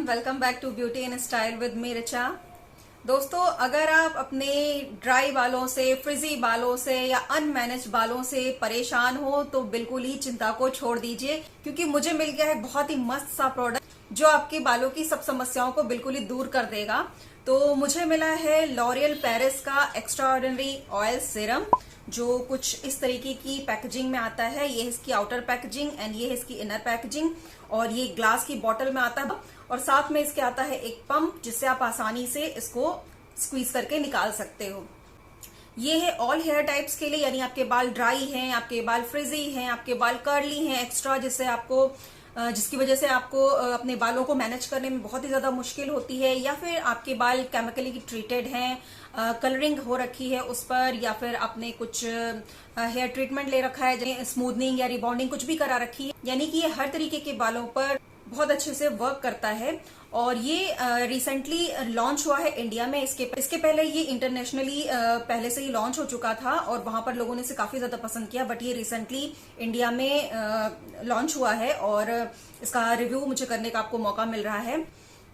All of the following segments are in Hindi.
Welcome back to beauty and style with me Richa. दोस्तों, अगर आप अपने ड्राई बालों से, फ्रिजी बालों से या अनमैनेज बालों से परेशान हो तो बिल्कुल ही चिंता को छोड़ दीजिए, क्योंकि मुझे मिल गया है बहुत ही मस्त सा प्रोडक्ट जो आपके बालों की सब समस्याओं को बिल्कुल ही दूर कर देगा। तो मुझे मिला है लॉरियल पेरिस का एक्स्ट्राऑर्डिनरी ऑयल सीरम, जो कुछ इस तरीके की पैकेजिंग में आता है। ये है इसकी आउटर पैकेजिंग एंड ये है इसकी इनर पैकेजिंग, और ये ग्लास की बोतल में आता है और साथ में इसके आता है एक पंप, जिससे आप आसानी से इसको स्क्वीज करके निकाल सकते हो। ये है ऑल हेयर टाइप्स के लिए, यानी आपके बाल ड्राई हैं, आपके बाल फ्रिजी हैं, आपके बाल कर्ली हैं एक्स्ट्रा, जिसकी वजह से आपको अपने बालों को मैनेज करने में बहुत ही ज्यादा मुश्किल होती है, या फिर आपके बाल केमिकली ट्रीटेड हैं, कलरिंग हो रखी है उस पर, या फिर आपने कुछ हेयर ट्रीटमेंट ले रखा है, जैसे स्मूथनिंग या रिबॉन्डिंग कुछ भी करा रखी है, यानी कि ये हर तरीके के बालों पर बहुत अच्छे से वर्क करता है। और ये रिसेंटली लॉन्च हुआ है इंडिया में। इसके पहले ये इंटरनेशनली पहले से ही लॉन्च हो चुका था और वहां पर लोगों ने इसे काफी ज्यादा पसंद किया, बट ये रिसेंटली इंडिया में लॉन्च हुआ है और इसका रिव्यू मुझे करने का आपको मौका मिल रहा है।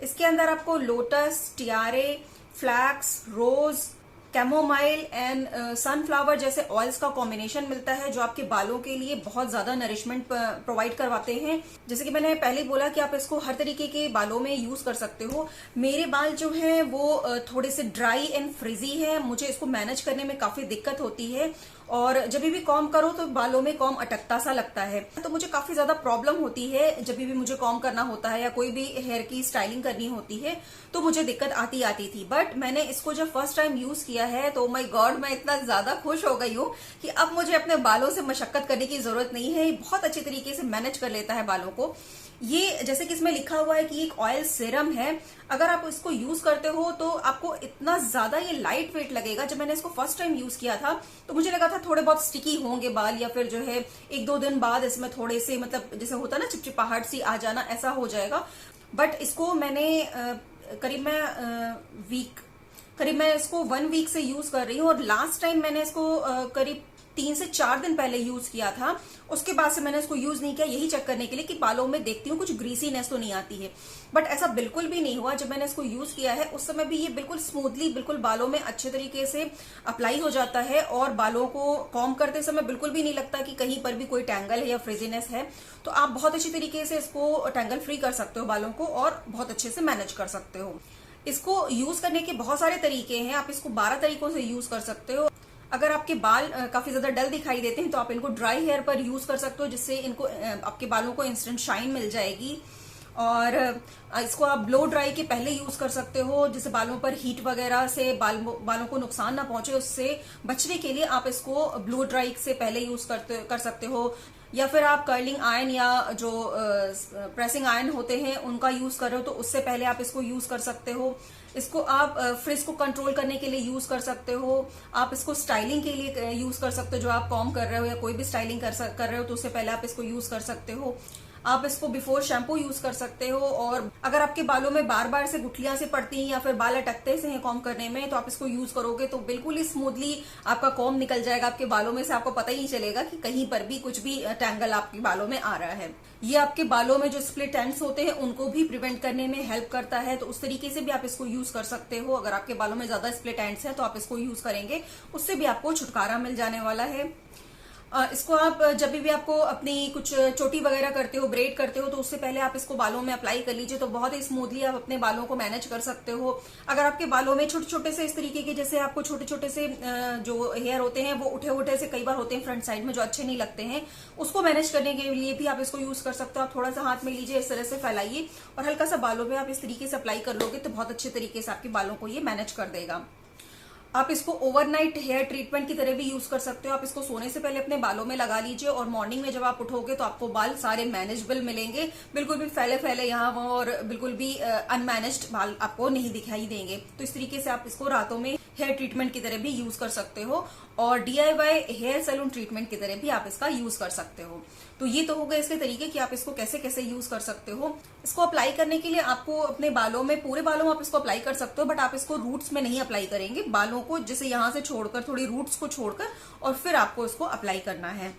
इसके अंदर आपको lotus, tiare, flax, rose, chamomile and sunflower जैसे ऑयल्स का कॉम्बिनेशन मिलता है, जो आपके बालों के लिए बहुत ज्यादा नरिशमेंट प्रोवाइड करवाते हैं। जैसे कि मैंने पहले बोला कि आप इसको हर तरीके के बालों में यूज कर सकते हो। मेरे बाल जो हैं वो थोड़े से ड्राई एंड फ्रिजी हैं, मुझे इसको मैनेज करने में काफी दिक्कत होती है और जब भी कॉम्ब करो तो बालों में कॉम्ब अटकता सा लगता है, तो मुझे काफी ज्यादा प्रॉब्लम होती है। जब भी मुझे कॉम्ब करना होता है या कोई भी हेयर की स्टाइलिंग करनी होती है तो मुझे दिक्कत आती थी। बट मैंने इसको जब फर्स्ट टाइम यूज किया है तो माय गॉड, मैं इतना ज्यादा खुश हो गई हूँ कि अब मुझे अपने बालों से मशक्कत करने की जरूरत नहीं है। ये बहुत अच्छे तरीके से मैनेज कर लेता है बालों को। ये जैसे कि इसमें लिखा हुआ है कि एक ऑयल सीरम है, अगर आप इसको यूज करते हो तो आपको इतना ज्यादा ये लाइट वेट लगेगा। जब मैंने इसको फर्स्ट टाइम यूज किया था तो मुझे लगा था थोड़े बहुत स्टिकी होंगे बाल, या फिर जो है एक दो दिन बाद इसमें थोड़े से, मतलब जैसे होता है ना चिपचिपाहट सी आ जाना, ऐसा हो जाएगा। बट इसको मैंने करीब मैं इसको 1 वीक से यूज कर रही हूँ, और लास्ट टाइम मैंने इसको करीब 3 से 4 दिन पहले यूज किया था। उसके बाद से मैंने इसको यूज नहीं किया, यही चेक करने के लिए कि बालों में देखती हूँ कुछ ग्रीसीनेस तो नहीं आती है। बट ऐसा बिल्कुल भी नहीं हुआ। जब मैंने इसको यूज किया है उस समय भी ये बिल्कुल स्मूथली, बिल्कुल बालों में अच्छे तरीके से अप्लाई हो जाता है, और बालों को कॉम्ब करते समय बिल्कुल भी नहीं लगता कि कहीं पर भी कोई टैंगल है या फ्रिजीनेस है। तो आप बहुत अच्छी तरीके से इसको टैंगल फ्री कर सकते हो बालों को, और बहुत अच्छे से मैनेज कर सकते हो। इसको यूज करने के बहुत सारे तरीके हैं, आप इसको 12 तरीकों से यूज कर सकते हो। अगर आपके बाल काफी ज्यादा डल दिखाई देते हैं तो आप इनको ड्राई हेयर पर यूज कर सकते हो, जिससे इनको आपके बालों को इंस्टेंट शाइन मिल जाएगी। और इसको आप ब्लो ड्राई के पहले यूज कर सकते हो, जिससे बालों पर हीट वगैरह से बालों को नुकसान ना पहुंचे, उससे बचने के लिए आप इसको ब्लो ड्राई से पहले यूज कर सकते हो। या फिर आप कर्लिंग आयरन या जो प्रेसिंग आयरन होते हैं उनका यूज कर रहे हो तो उससे पहले आप इसको यूज कर सकते हो। इसको आप फ्रिज को कंट्रोल करने के लिए यूज कर सकते हो। आप इसको स्टाइलिंग के लिए यूज कर सकते हो, जो आप कॉम्ब कर रहे हो या कोई भी स्टाइलिंग कर रहे हो तो उससे पहले आप इसको यूज कर सकते हो। आप इसको बिफोर शैम्पू यूज कर सकते हो। और अगर आपके बालों में बार बार से गुठलियां से पड़ती हैं या फिर बाल अटकते से हैं कॉम्ब करने में, तो आप इसको यूज करोगे तो बिल्कुल ही स्मूथली आपका कॉम्ब निकल जाएगा आपके बालों में से। आपको पता ही नहीं चलेगा कि कहीं पर भी कुछ भी टैंगल आपके बालों में आ रहा है। ये आपके बालों में जो स्प्लिट एंड्स होते हैं उनको भी प्रिवेंट करने में हेल्प करता है, तो उस तरीके से भी आप इसको यूज कर सकते हो। अगर आपके बालों में ज्यादा स्प्लिट एंड्स है तो आप इसको यूज करेंगे, उससे भी आपको छुटकारा मिल जाने वाला है। इसको आप जब भी आपको अपनी कुछ चोटी वगैरह करते हो, ब्रेड करते हो, तो उससे पहले आप इसको बालों में अप्लाई कर लीजिए, तो बहुत ही स्मूथली आप अपने बालों को मैनेज कर सकते हो। अगर आपके बालों में छोटे छोटे से इस तरीके के, जैसे आपको छोटे छोटे से जो हेयर होते हैं वो उठे उठे से कई बार होते हैं फ्रंट साइड में, जो अच्छे नहीं लगते हैं, उसको मैनेज करने के लिए भी आप इसको यूज कर सकते हो। आप थोड़ा सा हाथ में लीजिए, इस तरह से फैलाइए और हल्का सा बालों में आप इस तरीके से अप्लाई कर लोगे तो बहुत अच्छे तरीके से आपके बालों को ये मैनेज कर देगा। आप इसको ओवरनाइट हेयर ट्रीटमेंट की तरह भी यूज कर सकते हो। आप इसको सोने से पहले अपने बालों में लगा लीजिए और मॉर्निंग में जब आप उठोगे तो आपको बाल सारे मैनेजेबल मिलेंगे, बिल्कुल भी फैले फैले यहाँ वहां और बिल्कुल भी अनमैनेज्ड बाल आपको नहीं दिखाई देंगे। तो इस तरीके से आप इसको रातों में हेयर ट्रीटमेंट की तरह भी यूज कर सकते हो, और DIY हेयर सैलून ट्रीटमेंट की तरह भी आप इसका यूज कर सकते हो। तो ये तो हो गए इसके तरीके कि आप इसको कैसे कैसे यूज कर सकते हो। इसको अप्लाई करने के लिए आपको अपने बालों में, पूरे बालों में आप इसको अप्लाई कर सकते हो, बट आप इसको रूट्स में नहीं अप्लाई करेंगे। बालों को जैसे यहाँ से छोड़कर, थोड़ी रूट्स को छोड़कर, और फिर आपको इसको अप्लाई करना है।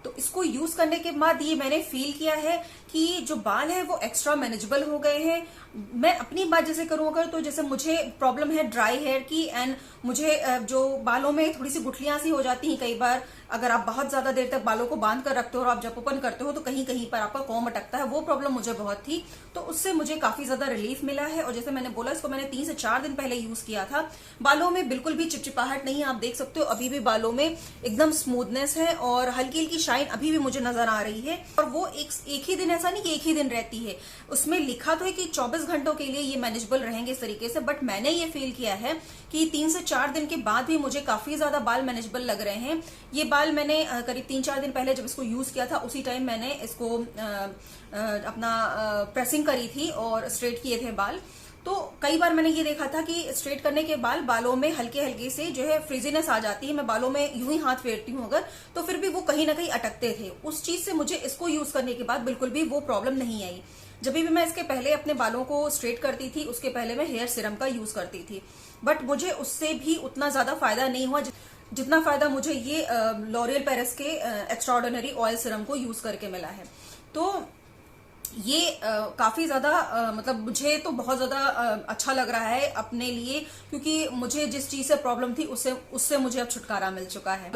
तो इसको यूज करने के बाद ये मैंने फील किया है कि जो बाल है वो एक्स्ट्रा मैनेजेबल हो गए हैं। मैं अपनी बात जैसे करूं अगर, तो जैसे मुझे प्रॉब्लम है ड्राई हेयर की, एंड मुझे जो बालों में थोड़ी सी गुठलियां सी हो जाती हैं कई बार, अगर आप बहुत ज्यादा देर तक बालों को बांध कर रखते हो और आप जब ओपन करते हो तो कहीं कहीं पर आपका कॉम्ब अटकता है, वो प्रॉब्लम मुझे बहुत थी। तो उससे मुझे काफी ज्यादा रिलीफ मिला है। और जैसे मैंने बोला, इसको मैंने 3 से 4 दिन पहले यूज किया था। बालों में बिल्कुल भी चिपचिपाहट नहीं है, आप देख सकते हो अभी भी बालों में एकदम स्मूथनेस है और हल्की हल्की शाइन अभी भी मुझे नजर आ रही है। और वो एक ही दिन, ऐसा नहीं कि एक ही दिन रहती है, उसमें लिखा तो है कि 24 घंटों के लिए ये मैनेजेबल रहेंगे इस तरीके से, बट मैंने ये फील किया है कि 3 से 4 दिन के बाद भी मुझे काफी ज्यादा बाल मैनेजेबल लग रहे हैं। ये बाल मैंने करीब 3-4 दिन पहले जब इसको यूज किया था, उसी टाइम मैंने इसको अपना प्रेसिंग करी थी और स्ट्रेट किए थे बाल। तो कई बार मैंने ये देखा था कि स्ट्रेट करने के बाद बालों में हल्के हल्के से जो है फ्रिजीनेस आ जाती है। मैं बालों में यूं ही हाथ फेरती हूं अगर, तो फिर भी वो कहीं ना कहीं अटकते थे। उस चीज से मुझे इसको यूज करने के बाद बिल्कुल भी वो प्रॉब्लम नहीं आई। जब भी मैं इसके पहले अपने बालों को स्ट्रेट करती थी, उसके पहले मैं हेयर सीरम का यूज करती थी, बट मुझे उससे भी उतना ज्यादा फायदा नहीं हुआ जितना फायदा मुझे ये लॉरियल पेरिस के एक्स्ट्राऑर्डिनरी ऑयल सीरम को यूज करके मिला है। तो ये काफी ज्यादा मतलब मुझे तो बहुत ज्यादा अच्छा लग रहा है अपने लिए, क्योंकि मुझे जिस चीज से प्रॉब्लम थी उससे मुझे अब छुटकारा मिल चुका है।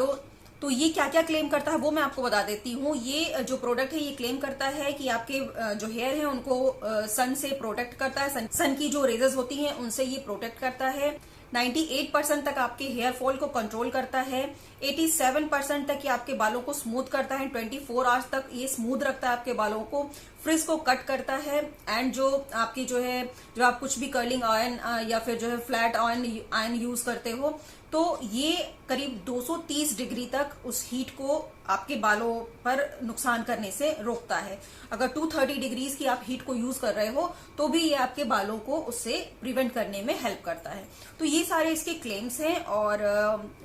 तो ये क्या क्या क्लेम करता है वो मैं आपको बता देती हूँ। ये जो प्रोडक्ट है ये क्लेम करता है कि आपके जो हेयर है उनको सन से प्रोटेक्ट करता है, सन की जो रेजेस होती हैं उनसे ये प्रोटेक्ट करता है। 98% तक आपके हेयर फॉल को कंट्रोल करता है। 87% तक ये आपके बालों को स्मूथ करता है। 24 आवर्स तक ये स्मूथ रखता है आपके बालों को। फ्रिज को कट करता है। एंड जो आपकी जो आप कुछ भी कर्लिंग आयरन या फिर जो है फ्लैट आयरन यूज करते हो, तो ये करीब 230 डिग्री तक उस हीट को आपके बालों पर नुकसान करने से रोकता है। अगर 230 डिग्रीज की आप हीट को यूज कर रहे हो तो भी ये आपके बालों को उससे प्रिवेंट करने में हेल्प करता है। तो ये सारे इसके क्लेम्स हैं और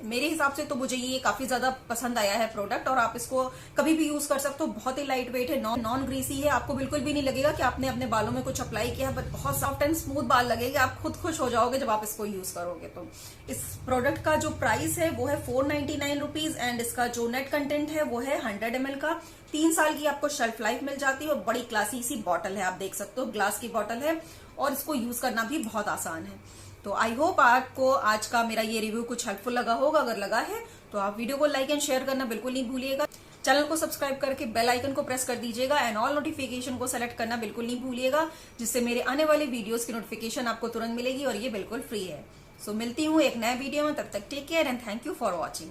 मेरे हिसाब से तो मुझे ये काफी ज्यादा पसंद आया है प्रोडक्ट। और आप इसको कभी भी यूज कर सकते हो। बहुत ही लाइट वेट है, नॉन ग्रीसी है। आपको बिल्कुल भी नहीं लगेगा कि आपने अपने बालों में कुछ अप्लाई किया, बट बहुत सॉफ्ट एंड स्मूथ बाल लगेंगे। आप खुद खुश हो जाओगे जब आप इसको यूज करोगे। तो इस प्रोडक्ट का जो प्राइस है वो है 499 रुपीज एंड इसका जो नेट कंटेंट है वो है 100 ml का। 3 साल की आपको शेल्फ लाइफ मिल जाती है और बड़ी क्लासी सी बॉटल है, आप देख सकते हो ग्लास की बॉटल है और इसको यूज करना भी बहुत आसान है। तो आई होप आपको आज का मेरा ये रिव्यू कुछ हेल्पफुल लगा होगा। अगर लगा है तो आप वीडियो को लाइक एंड शेयर करना बिल्कुल नहीं भूलिएगा। चैनल को सब्सक्राइब करके बेल आइकन को प्रेस कर दीजिएगा एंड ऑल नोटिफिकेशन को सेलेक्ट करना बिल्कुल नहीं भूलिएगा, जिससे मेरे आने वाले वीडियोस की नोटिफिकेशन आपको तुरंत मिलेगी और ये बिल्कुल फ्री है। सो मिलती हूँ एक नए वीडियो में, तब तक take care and thank you for watching.